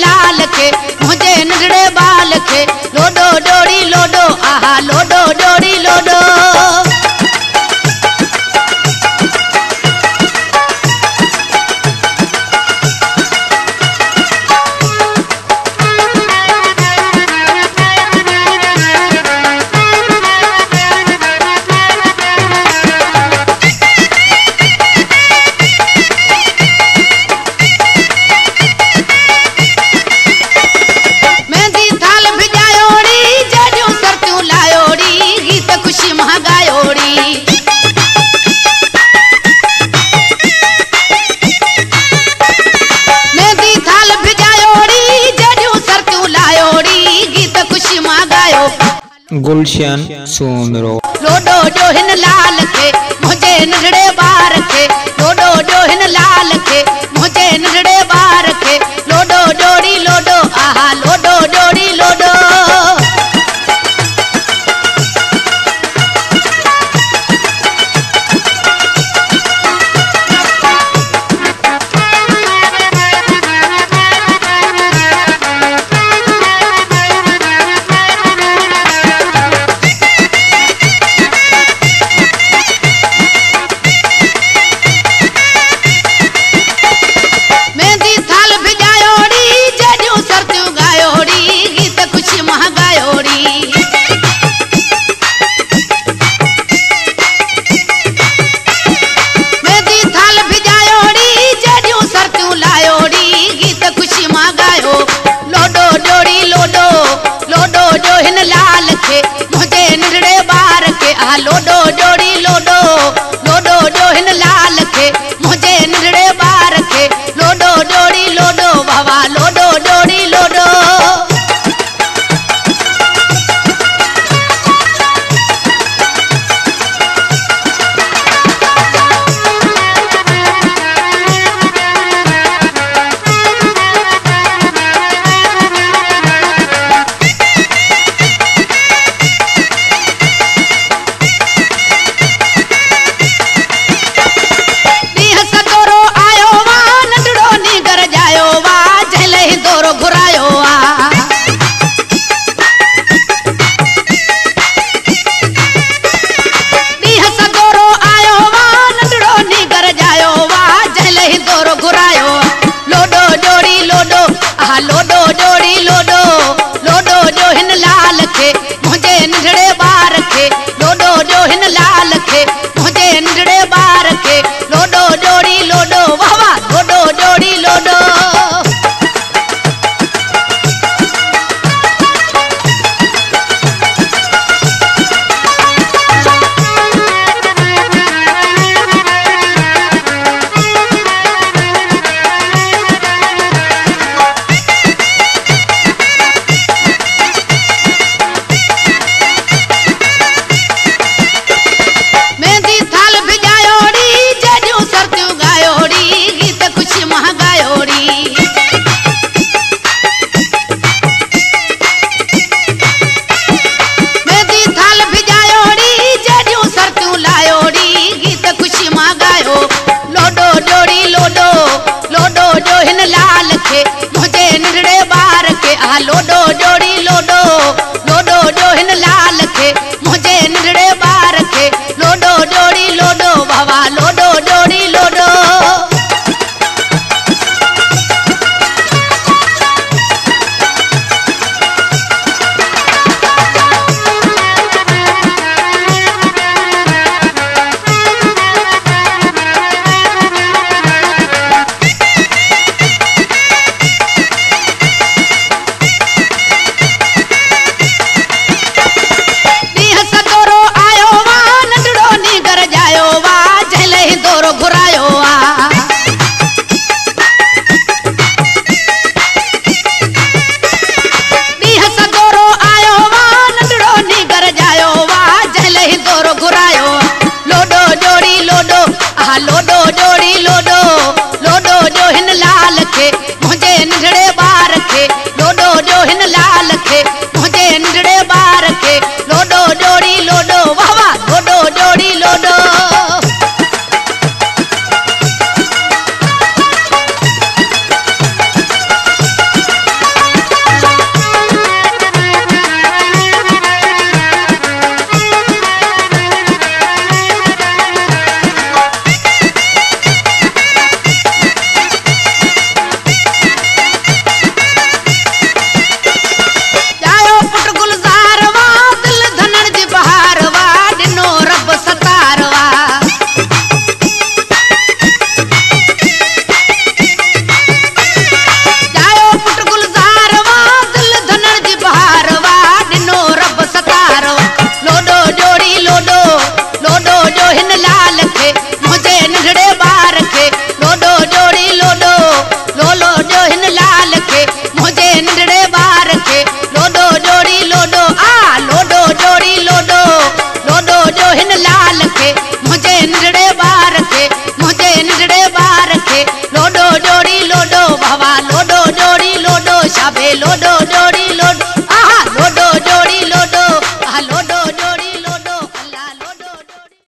लाल खे मुझे नंढड़े बाल खे लोडो डोड़ी लोडो आहा लोडो डोड़ी लोडो। गुलशन सोनरो लोडो जो हिन लाल खे मुझे नंढड़े बार खे लोडो जो हिन लाल खे मुझे नंढड़े बार खे लोडो डोड़ी लोडो आहा लोडो डोड़ी लोडो। लोडो डोड़ी लोडो लोडो जो हिन लाल खे मुझे नंढड़े बार खे लोडो डोड़ी लोडो बाबा लोडो डोड़ी लोडो। लोडो डोड़ी लोडो लोडो जो हिन लाल खे मुझे नंढड़े बार खे लोडो जो हिन लाल खे मुझे नंढड़े बार खे लोडो डोड़ी लोडो वाह लोडो डोड़ी लोडो। मुझे नंढड़े बार खे आहा लोडो डोड़ी लोडो लोडो जो हिन लाल खे मुझे नंढड़े बार खे लोडो डोड़ी लोडो बाबा लोडो डोड़ी लोडो। लोडो डोड़ी लोडो लोडो जो हिन लाल खे मुझे नंढड़े बार खे लोडो जो हिन लाल खे